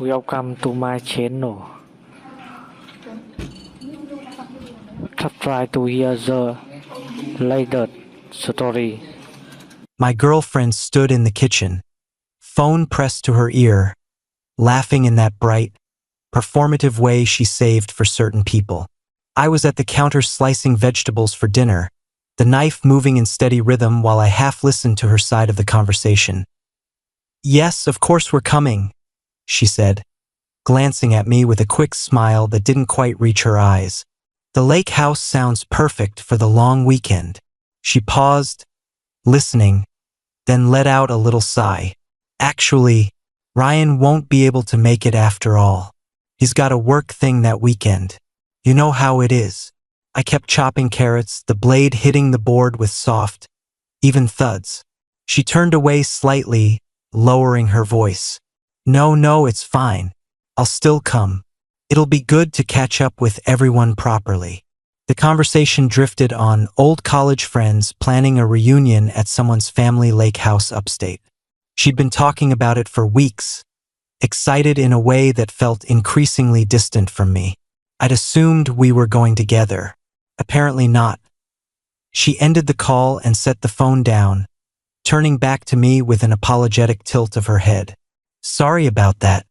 Welcome to my channel. Try to hear the latest story. My girlfriend stood in the kitchen, phone pressed to her ear, laughing in that bright, performative way she saved for certain people. I was at the counter slicing vegetables for dinner, the knife moving in steady rhythm while I half listened to her side of the conversation. "Yes, of course we're coming," she said, glancing at me with a quick smile that didn't quite reach her eyes. "The lake house sounds perfect for the long weekend." She paused, listening, then let out a little sigh. "Actually, Ryan won't be able to make it after all. He's got a work thing that weekend. You know how it is." I kept chopping carrots, the blade hitting the board with soft, even thuds. She turned away slightly, lowering her voice. No, it's fine. I'll still come. It'll be good to catch up with everyone properly." The conversation drifted on old college friends planning a reunion at someone's family lake house upstate. She'd been talking about it for weeks, excited in a way that felt increasingly distant from me. I'd assumed we were going together. Apparently not. She ended the call and set the phone down, turning back to me with an apologetic tilt of her head. "Sorry about that.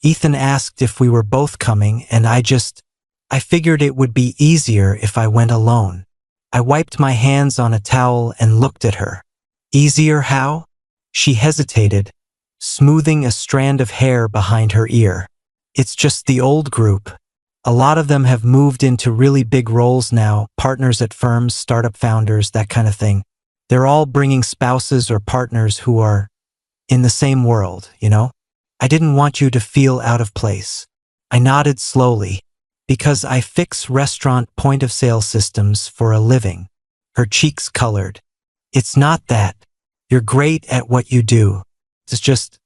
Ethan asked if we were both coming, and I figured it would be easier if I went alone." I wiped my hands on a towel and looked at her. "Easier how?" She hesitated, smoothing a strand of hair behind her ear. "It's just the old group. A lot of them have moved into really big roles now, partners at firms, startup founders, that kind of thing. They're all bringing spouses or partners who are in the same world, you know? I didn't want you to feel out of place." I nodded slowly. "Because I fix restaurant point-of-sale systems for a living." Her cheeks colored. "It's not that. You're great at what you do. It's just..."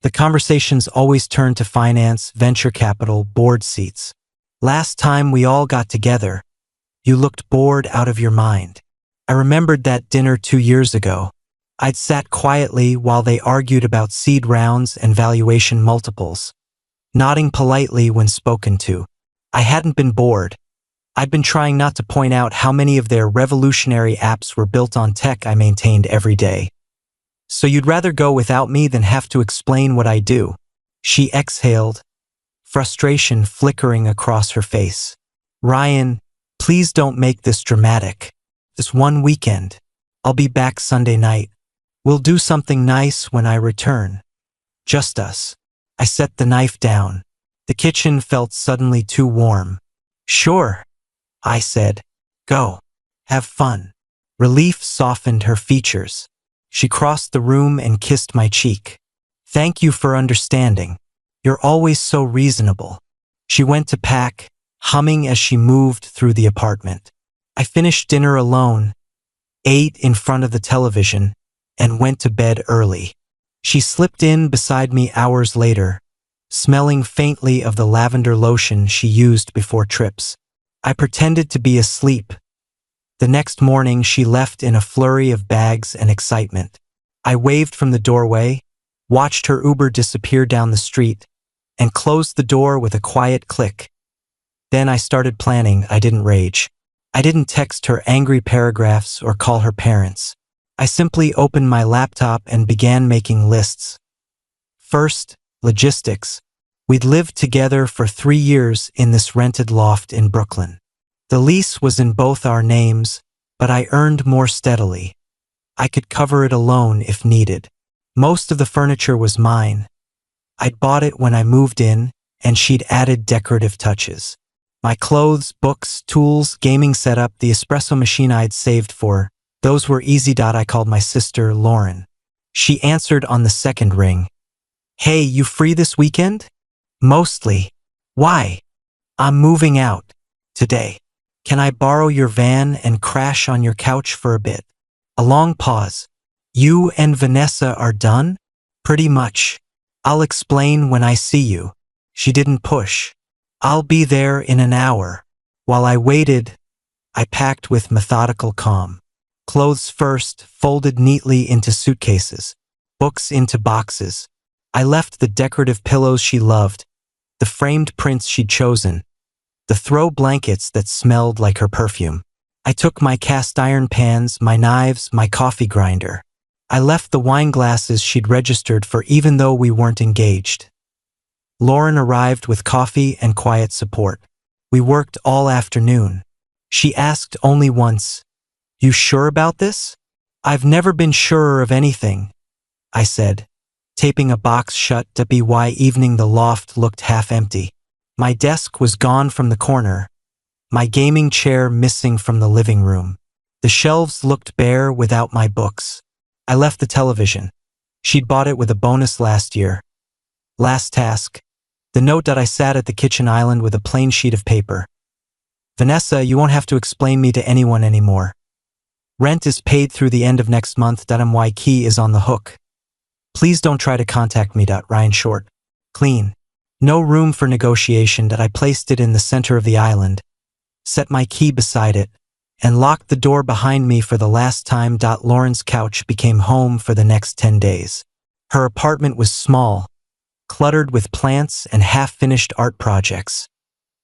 The conversations always turned to finance, venture capital, board seats. "Last time we all got together, you looked bored out of your mind." I remembered that dinner 2 years ago. I'd sat quietly while they argued about seed rounds and valuation multiples, nodding politely when spoken to. I hadn't been bored. I'd been trying not to point out how many of their revolutionary apps were built on tech I maintained every day. "So you'd rather go without me than have to explain what I do?" She exhaled, frustration flickering across her face. "Ryan, please don't make this dramatic. This one weekend. I'll be back Sunday night. We'll do something nice when I return. Just us." I set the knife down. The kitchen felt suddenly too warm. "Sure," I said. "Go. Have fun." Relief softened her features. She crossed the room and kissed my cheek. "Thank you for understanding. You're always so reasonable." She went to pack, humming as she moved through the apartment. I finished dinner alone, ate in front of the television, and went to bed early. She slipped in beside me hours later, smelling faintly of the lavender lotion she used before trips. I pretended to be asleep. The next morning she left in a flurry of bags and excitement. I waved from the doorway, watched her Uber disappear down the street, and closed the door with a quiet click. Then I started planning. I didn't rage. I didn't text her angry paragraphs or call her parents. I simply opened my laptop and began making lists. First, logistics. We'd lived together for 3 years in this rented loft in Brooklyn. The lease was in both our names, but I earned more steadily. I could cover it alone if needed. Most of the furniture was mine. I'd bought it when I moved in, and she'd added decorative touches. My clothes, books, tools, gaming setup, the espresso machine I'd saved for, those were easy. I called my sister, Lauren. She answered on the second ring. "Hey, you free this weekend?" "Mostly." "Why?" "I'm moving out. Today. Can I borrow your van and crash on your couch for a bit?" A long pause. "You and Vanessa are done?" "Pretty much. I'll explain when I see you." She didn't push. "I'll be there in an hour." While I waited, I packed with methodical calm. Clothes first, folded neatly into suitcases. Books into boxes. I left the decorative pillows she loved, the framed prints she'd chosen, the throw blankets that smelled like her perfume. I took my cast iron pans, my knives, my coffee grinder. I left the wine glasses she'd registered for even though we weren't engaged. Lauren arrived with coffee and quiet support. We worked all afternoon. She asked only once, "You sure about this?" "I've never been surer of anything," I said, taping a box shut to be why evening the loft looked half empty. My desk was gone from the corner, my gaming chair missing from the living room. The shelves looked bare without my books. I left the television. She'd bought it with a bonus last year. Last task. The note that I sat at the kitchen island with a plain sheet of paper. "Vanessa, you won't have to explain me to anyone anymore. Rent is paid through the end of next month. My key is on the hook. Please don't try to contact me. Ryan Short." Clean. No room for negotiation. I placed it in the center of the island, set my key beside it, and locked the door behind me for the last time. Lauren's couch became home for the next 10 days. Her apartment was small, cluttered with plants and half-finished art projects.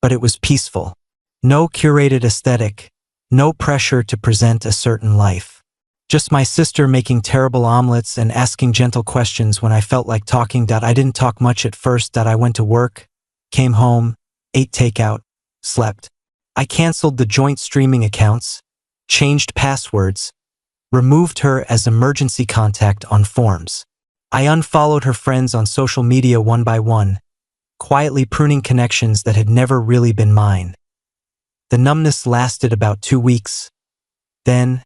But it was peaceful. No curated aesthetic, no pressure to present a certain life. Just my sister making terrible omelets and asking gentle questions when I felt like talking. I didn't talk much at first. I went to work, came home, ate takeout, slept. I canceled the joint streaming accounts, changed passwords, removed her as emergency contact on forms. I unfollowed her friends on social media one by one, quietly pruning connections that had never really been mine. The numbness lasted about 2 weeks. Then,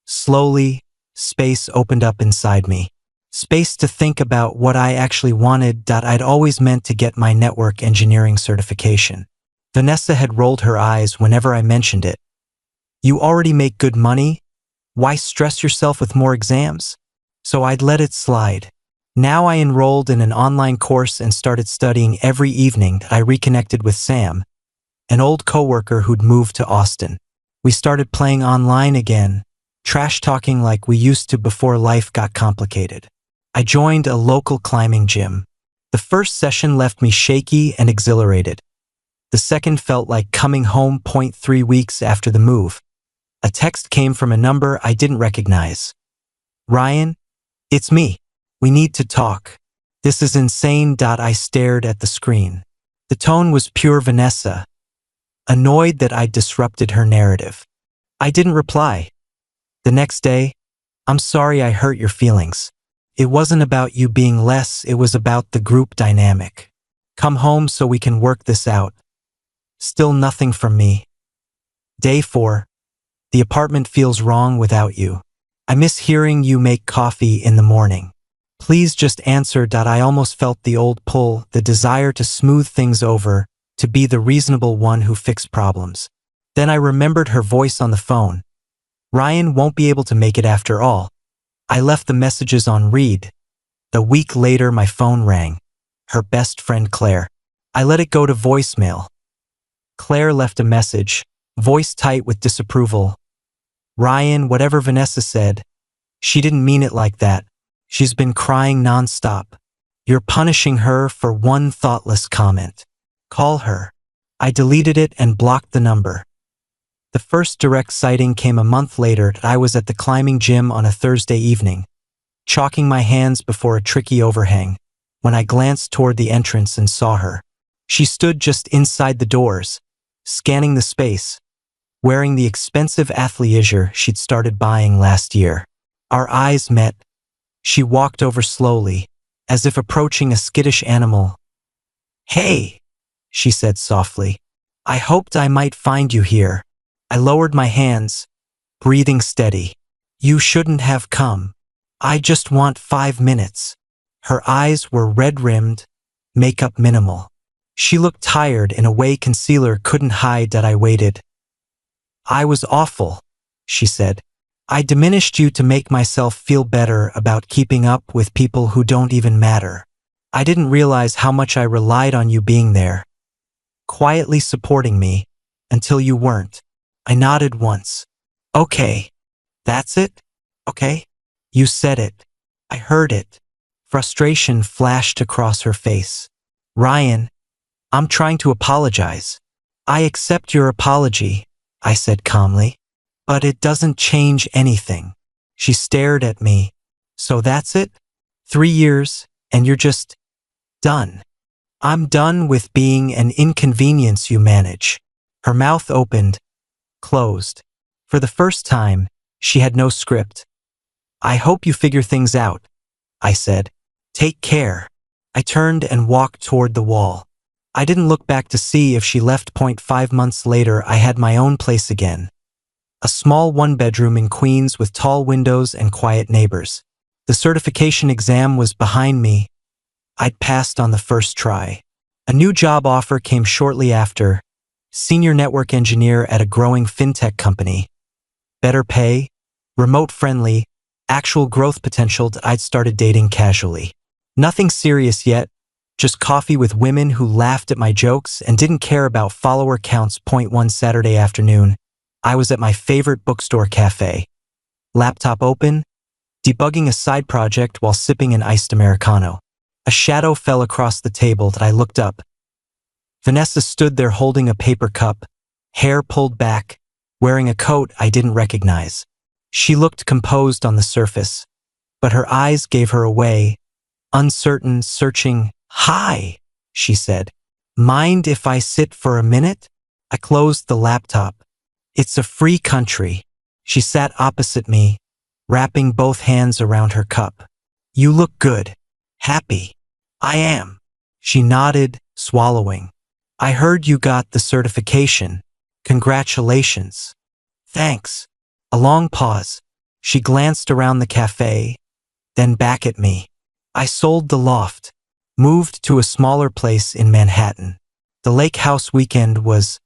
slowly, space opened up inside me. Space to think about what I actually wanted. I'd always meant to get my network engineering certification. Vanessa had rolled her eyes whenever I mentioned it. "You already make good money? Why stress yourself with more exams?" So I'd let it slide. Now I enrolled in an online course and started studying every evening. I reconnected with Sam, an old coworker who'd moved to Austin. We started playing online again, trash-talking like we used to before life got complicated. I joined a local climbing gym. The first session left me shaky and exhilarated. The second felt like coming home. 3 weeks after the move, a text came from a number I didn't recognize. "Ryan, it's me. We need to talk." "This is insane." I stared at the screen. The tone was pure Vanessa, annoyed that I'd disrupted her narrative. I didn't reply. The next day, "I'm sorry I hurt your feelings. It wasn't about you being less, it was about the group dynamic. Come home so we can work this out." Still nothing from me. Day 4. "The apartment feels wrong without you. I miss hearing you make coffee in the morning. Please just answer." I almost felt the old pull, the desire to smooth things over, to be the reasonable one who fixed problems. Then I remembered her voice on the phone. Ryan won't be able to make it after all. I left the messages on read. A week later, my phone rang. Her best friend Claire. I let it go to voicemail. Claire left a message, voice tight with disapproval. "Ryan, whatever Vanessa said, she didn't mean it like that. She's been crying nonstop. You're punishing her for one thoughtless comment. Call her." I deleted it and blocked the number. The first direct sighting came a month later. I was at the climbing gym on a Thursday evening, chalking my hands before a tricky overhang, when I glanced toward the entrance and saw her. She stood just inside the doors, scanning the space, wearing the expensive athleisure she'd started buying last year. Our eyes met. She walked over slowly, as if approaching a skittish animal. "Hey," she said softly. "I hoped I might find you here." I lowered my hands, breathing steady. "You shouldn't have come. I just want 5 minutes." Her eyes were red-rimmed, makeup minimal. She looked tired in a way concealer couldn't hide. I waited. "I was awful," she said. "I diminished you to make myself feel better about keeping up with people who don't even matter. I didn't realize how much I relied on you being there, quietly supporting me, until you weren't." I nodded once. "Okay. That's it? Okay? You said it. I heard it. Frustration flashed across her face. Ryan, I'm trying to apologize. I accept your apology, I said calmly. But it doesn't change anything. She stared at me. So that's it? 3 years, and you're just done. I'm done with being an inconvenience you manage. Her mouth opened, closed. For the first time, she had no script. I hope you figure things out, I said. Take care. I turned and walked toward the wall. I didn't look back to see if she left. 5 months later, I had my own place again. A small one-bedroom in Queens with tall windows and quiet neighbors. The certification exam was behind me. I'd passed on the first try. A new job offer came shortly after, senior network engineer at a growing fintech company. Better pay, remote-friendly, actual growth potential. I'd started dating casually. Nothing serious yet, just coffee with women who laughed at my jokes and didn't care about follower counts. One Saturday afternoon, I was at my favorite bookstore cafe. Laptop open, debugging a side project while sipping an iced Americano. A shadow fell across the table that I looked up. Vanessa stood there holding a paper cup, hair pulled back, wearing a coat I didn't recognize. She looked composed on the surface, but her eyes gave her away, uncertain, searching. Hi, she said. Mind if I sit for a minute? I closed the laptop. It's a free country. She sat opposite me, wrapping both hands around her cup. You look good. Happy. I am. She nodded, swallowing. I heard you got the certification. Congratulations. Thanks. A long pause. She glanced around the cafe, then back at me. I sold the loft, moved to a smaller place in Manhattan. The lake house weekend was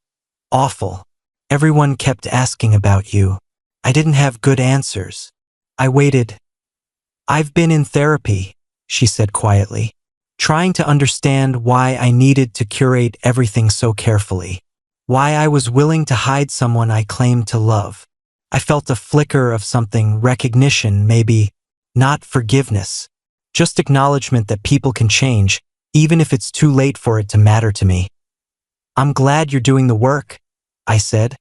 awful. Everyone kept asking about you. I didn't have good answers. I waited. I've been in therapy, she said quietly, trying to understand why I needed to curate everything so carefully, why I was willing to hide someone I claimed to love. I felt a flicker of something, recognition, maybe, not forgiveness, just acknowledgement that people can change, even if it's too late for it to matter to me. I'm glad you're doing the work, I said.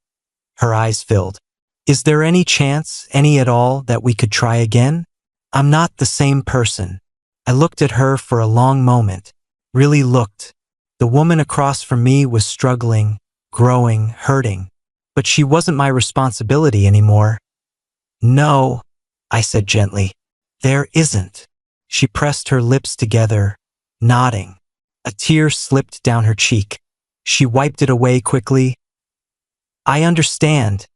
Her eyes filled. Is there any chance, any at all, that we could try again? I'm not the same person. I looked at her for a long moment, really looked. The woman across from me was struggling, growing, hurting, but she wasn't my responsibility anymore. No, I said gently. There isn't. She pressed her lips together, nodding. A tear slipped down her cheek. She wiped it away quickly. I understand,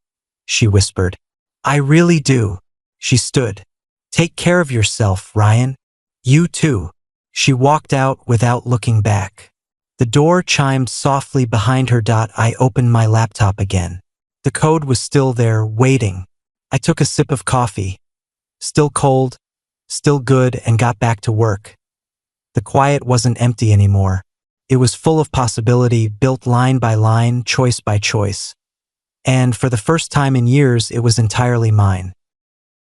she whispered. I really do. She stood. Take care of yourself, Ryan. You too. She walked out without looking back. The door chimed softly behind her. I opened my laptop again. The code was still there, waiting. I took a sip of coffee. Still cold, still good, and got back to work. The quiet wasn't empty anymore. It was full of possibility, built line by line, choice by choice. And for the first time in years, it was entirely mine.